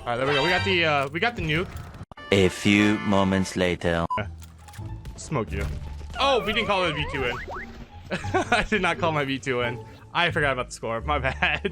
All right, there we go. We got the nuke. A few moments later. Smoke you. Oh, we didn't call it a V2 in. I did not call my V2 in. I forgot about the score. My bad.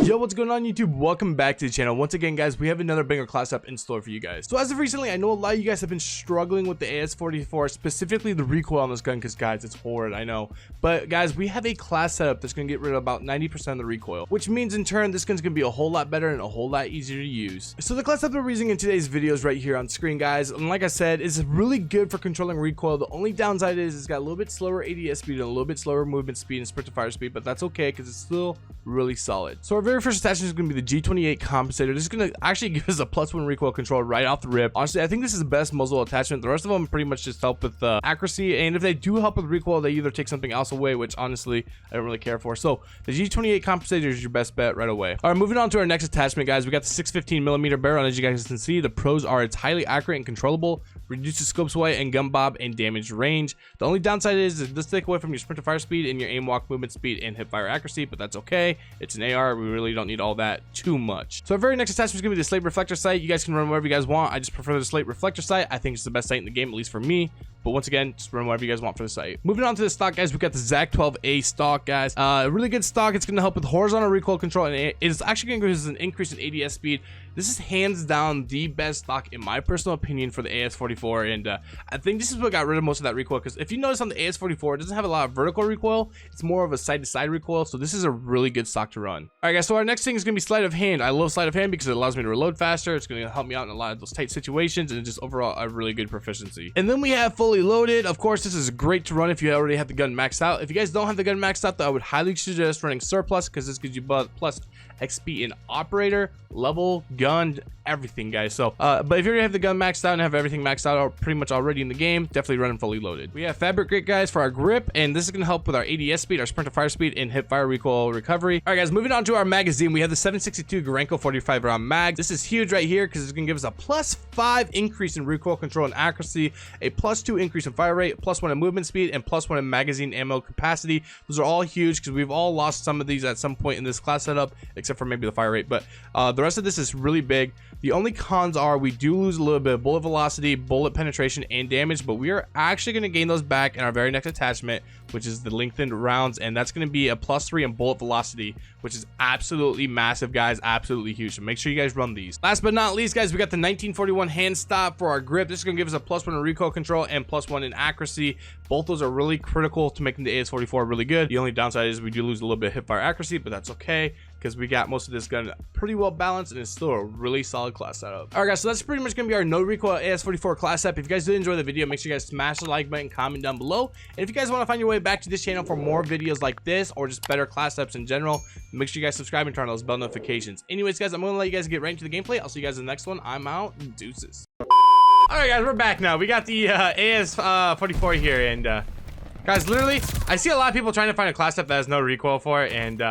Yo, what's going on YouTube? Welcome back to the channel. Once again, guys, we have another banger class up in store for you guys. So as of recently, I know a lot of you guys have been struggling with the AS44, specifically the recoil on this gun, because guys, it's horrid, I know. But guys, we have a class setup that's going to get rid of about 90% of the recoil, which means in turn, this gun's going to be a whole lot better and a whole lot easier to use. So the class setup we're using in today's video is right here on screen, guys. And like I said, it's really good for controlling recoil. The only downside is it's got a little bit slower ADS speed and a little bit slower movement speed and sprint to fire speed, but that's okay because it's still really solid. So our very first attachment is going to be the G28 compensator. This is going to actually give us a +1 recoil control right off the rip. Honestly, I think this is the best muzzle attachment. The rest of them pretty much just help with accuracy, and if they do help with recoil, they either take something else away, which honestly I don't really care for. So the G28 compensator is your best bet right away. All right, moving on to our next attachment, guys. We got the 615mm barrel, and as you guys can see, the pros are it's highly accurate and controllable, reduces scope sway and gun bob and damage range. The only downside is it does take away from your sprint to fire speed and your aim walk movement speed and hip fire accuracy, but that's okay. It's an AR. We really don't need all that too much. So our very next attachment is going to be the SLATE reflector sight. You guys can run whatever you guys want. I just prefer the SLATE reflector sight. I think it's the best sight in the game, at least for me. But once again, just run whatever you guys want for the sight. Moving on to the stock, guys, we got the ZAC-12A stock, guys. A really good stock. It's going to help with horizontal recoil control, and it is actually going to give us an increase in ADS speed. This is hands down the best stock, in my personal opinion, for the AS44, and I think this is what got rid of most of that recoil, because if you notice on the AS44, it doesn't have a lot of vertical recoil. It's more of a side-to-side recoil, so this is a really good stock to run. All right, guys, so our next thing is going to be sleight of hand. I love sleight of hand because it allows me to reload faster. It's going to help me out in a lot of those tight situations, and it's just overall a really good proficiency. And then we have fully loaded. Of course, this is great to run if you already have the gun maxed out. If you guys don't have the gun maxed out, though, I would highly suggest running surplus, because this gives you plus XP in operator, level, gun, everything, guys. So but if you already have the gun maxed out and have everything maxed out or pretty much already in the game, definitely running fully loaded. We have fabric grip, guys, for our grip, and this is going to help with our ADS speed, our sprint to fire speed, and hip fire recoil recovery. All right, guys, moving on to our magazine, we have the 762 Garanco 45 round mag. This is huge right here because it's going to give us a +5 increase in recoil control and accuracy, a +2 increase in fire rate, +1 in movement speed, and +1 in magazine ammo capacity. Those are all huge because we've all lost some of these at some point in this class setup, except for maybe the fire rate, but the rest of this is really big. The only cons are we do lose a little bit of bullet velocity, bullet penetration, and damage, but we are actually going to gain those back in our very next attachment, which is the lengthened rounds, and that's going to be a +3 in bullet velocity, which is absolutely massive, guys, absolutely huge. So make sure you guys run these. Last but not least, guys, we got the 1941 hand stop for our grip. This is going to give us a +1 in recoil control and +1 in accuracy. Both those are really critical to making the AS44 really good. The only downside is we do lose a little bit of hip fire accuracy, but that's okay because we got most of this gun pretty well balanced, and it's still a really solid class setup. All right, guys, so that's pretty much going to be our no recoil AS44 class setup. If you guys did enjoy the video, make sure you guys smash the like button, comment down below, and if you guys want to find your way back to this channel for more videos like this or just better class setups in general, make sure you guys subscribe and turn on those bell notifications. Anyways, guys, I'm going to let you guys get right into the gameplay. I'll see you guys in the next one. I'm out. Deuces. All right, guys, we're back now. We got the AS44 here, and guys, literally, I see a lot of people trying to find a class setup that has no recoil for it, and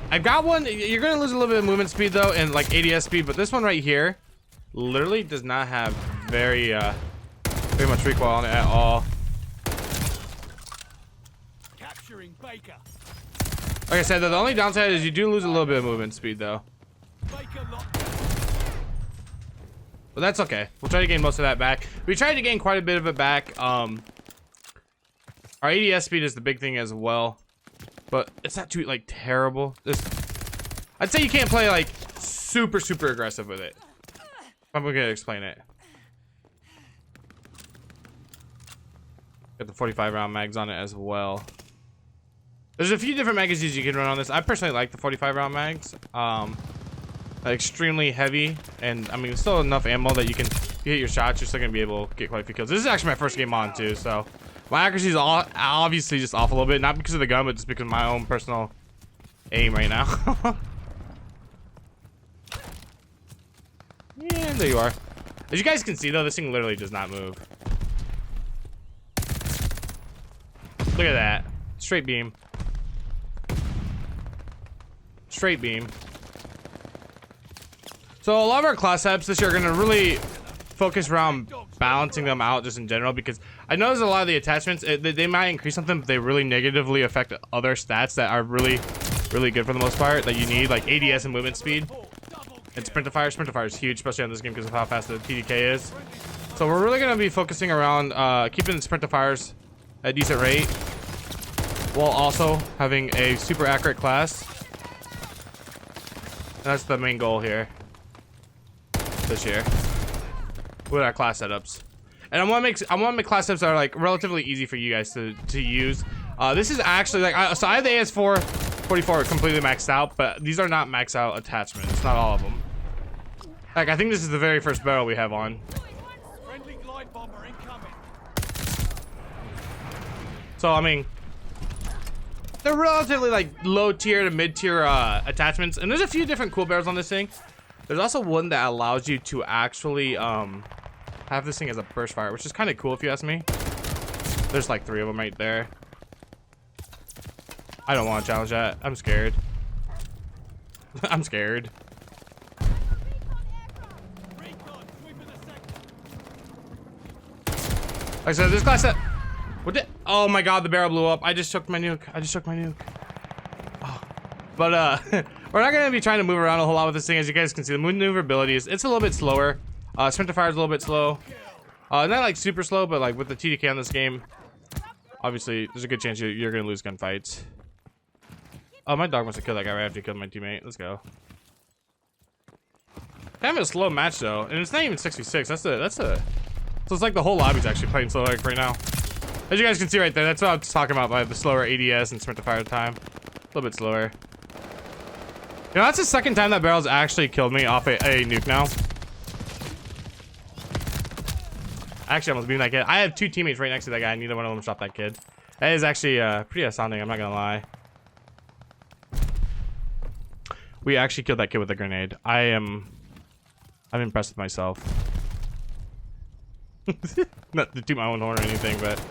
I've got one. You're gonna lose a little bit of movement speed though, and like ADS speed, but this one right here literally does not have very much recoil on it at all. Capturing Baker. Like I said, though, the only downside is you do lose a little bit of movement speed though. But that's okay. We'll try to gain most of that back. We tried to gain quite a bit of it back. Our ADS speed is the big thing as well, but it's not too like terrible. I'd say you can't play like super aggressive with it. I'm gonna explain it. Got the 45 round mags on it as well. There's a few different magazines you can run on this. I personally like the 45 round mags. Extremely heavy, and I mean it's still enough ammo that you hit your shots, you're still gonna be able to get quite a few kills. This is actually my first game on too, so my accuracy is obviously just off a little bit, not because of the gun, but just because of my own personal aim right now. Yeah, there you are. As you guys can see though, this thing literally does not move. Look at that. Straight beam. Straight beam. So a lot of our class setups this year are going to really focus around balancing them out just in general, because I notice a lot of the attachments, they might increase something, but they really negatively affect other stats that are really good for the most part that you need, like ADS and movement speed. And sprint to fire. Sprint to fire is huge, especially on this game because of how fast the TDK is. So we're really going to be focusing around keeping the sprint to fires at a decent rate, while also having a super accurate class. And that's the main goal here this year with our class setups. And I want to make class setups that are like relatively easy for you guys to use. This is actually like so I have the AS44 completely maxed out, but these are not maxed out attachments, not all of them. Like I think this is the very first barrel we have on. Friendly glide bomber incoming. So I mean, they're relatively like low tier to mid tier attachments, and there's a few different cool barrels on this thing. There's also one that allows you to actually have this thing as a burst fire, which is kind of cool if you ask me. There's like 3 of them right there. I don't want to challenge that. I'm scared. I'm scared. Like I said, this class set. What did? Oh my god, the barrel blew up. I just shook my nuke. Oh. But we're not gonna be trying to move around a whole lot with this thing. As you guys can see, the maneuverability is it's a little bit slower. Sprint to fire is a little bit slow. Not like super slow, but like with the TDK on this game, obviously there's a good chance you're gonna lose gunfights. Oh, my dog must have killed that guy right after he killed my teammate. Let's go. Kind of a slow match though, and it's not even 66. So it's like the whole lobby's actually playing slow like right now. As you guys can see right there, that's what I was talking about by the slower ADS and sprint to fire time. A little bit slower. You know, that's the second time that barrel's actually killed me off a nuke now. I actually almost beamed that kid. I have 2 teammates right next to that guy. Neither one of them shot that kid. That is actually pretty astounding, I'm not gonna lie. We actually killed that kid with a grenade. I'm impressed with myself. Not to toot my own horn or anything, but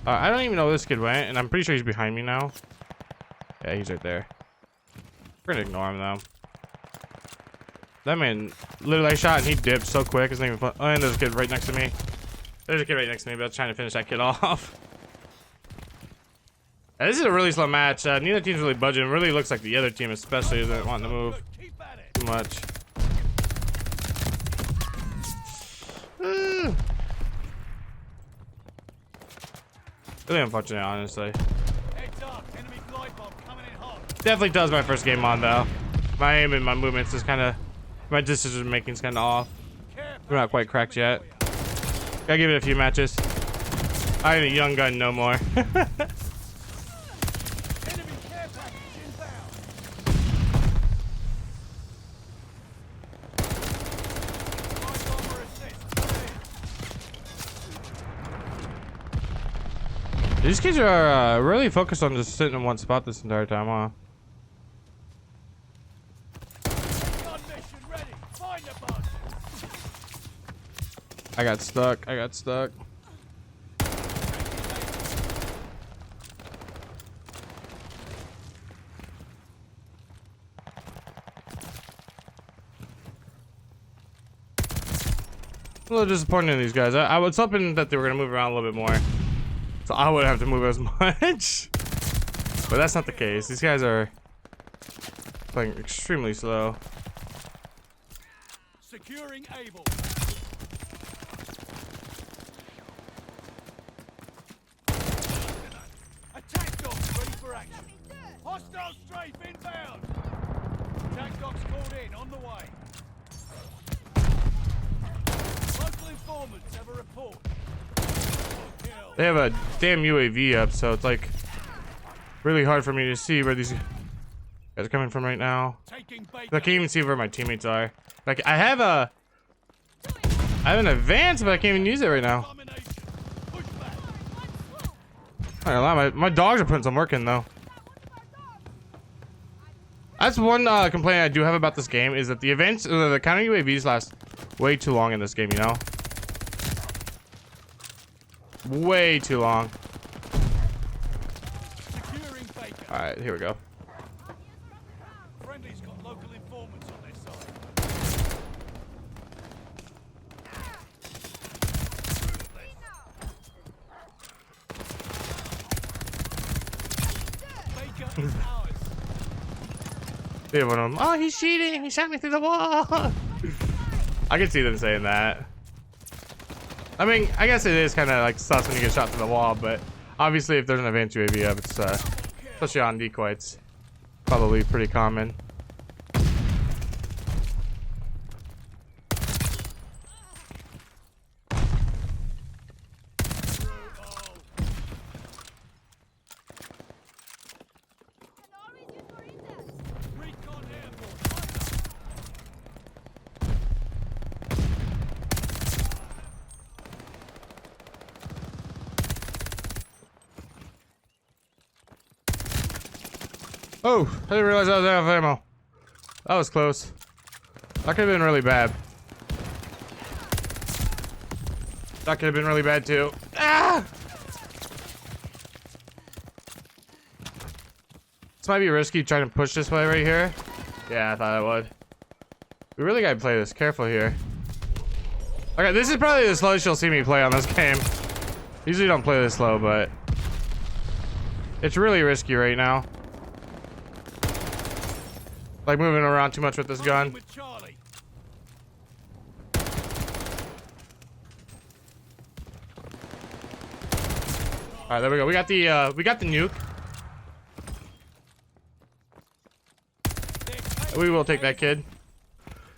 I don't even know where this kid went, and I'm pretty sure he's behind me now. Yeah, he's right there. We're gonna ignore him though. That man literally I shot and he dipped so quick. It's not even fun. Oh, and there's a kid right next to me. There's a kid right next to me, but I was trying to finish that kid off. Yeah, this is a really slow match. Neither team's really budging. It really looks like the other team especially isn't wanting to move too much. Really unfortunate, honestly. Definitely does my first game on though. My aim and my movements is kind of, my decision making is kind of off. We're not quite cracked yet. Gotta give it a few matches. I ain't a young gun no more. These kids are really focused on just sitting in one spot this entire time, huh? I got stuck. A little disappointed in these guys. I was hoping that they were gonna move around a little bit more, so I wouldn't have to move as much. But that's not the case. These guys are playing extremely slow. Securing able. Attack dogs ready for action. Hostile strafe inbound. Attack dogs called in on the way. Local informants have a report. They have a damn UAV up, so it's like really hard for me to see where these guys are coming from right now. I can't even see where my teammates are. Like I have an advance, but I can't even use it right now. I don't lie, my dogs are putting some work in though. That's one complaint I do have about this game, is that the events, the counter UAVs last way too long in this game, you know? Way too long. Alright, here we go. Friendly's got local informants on their side. Ours. See one of them. Oh, he's cheating. He shot me through the wall. I can see them saying that. I mean, I guess it is kind of like sus when you get shot through the wall, but obviously if there's an advanced UAV up, it's especially on decoy, it's probably pretty common. Recon airborne. Oh, I didn't realize I was out of ammo. That was close. That could have been really bad. That could have been really bad too. Ah! This might be risky trying to push this way right here. Yeah, I thought I would. We really gotta play this careful here. Okay, this is probably the slowest you'll see me play on this game. Usually don't play this slow, but it's really risky right now. Like moving around too much with this gun. With Charlie. All right, there we go. We got the nuke. We will take that kid.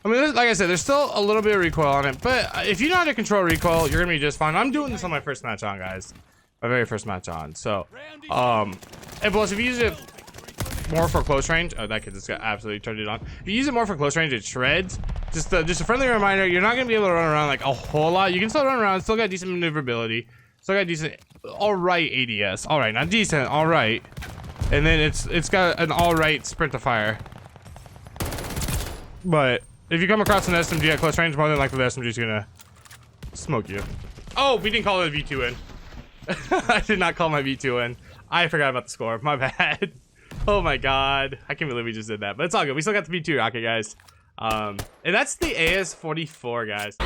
I mean, like I said, there's still a little bit of recoil on it, but if you know how to control recoil, you're gonna be just fine. I'm doing this on my first match on, guys. My very first match on. So, and plus, if you use it more for close range, oh, that kid just got absolutely turned it on. If you use it more for close range, it shreds. Just a friendly reminder, you're not gonna be able to run around like a whole lot. You can still run around, still got decent maneuverability, still got decent, all right ADS, all right, not decent, all right, and then it's got an all right sprint to fire. But if you come across an SMG at close range, more than likely the SMG is gonna smoke you. Oh, we didn't call it a V2 in. I did not call my V2 in. I forgot about the score. My bad. Oh my god. I can't believe we just did that. But it's all good. We still got the V2 rocket, guys. And that's the AS44, guys.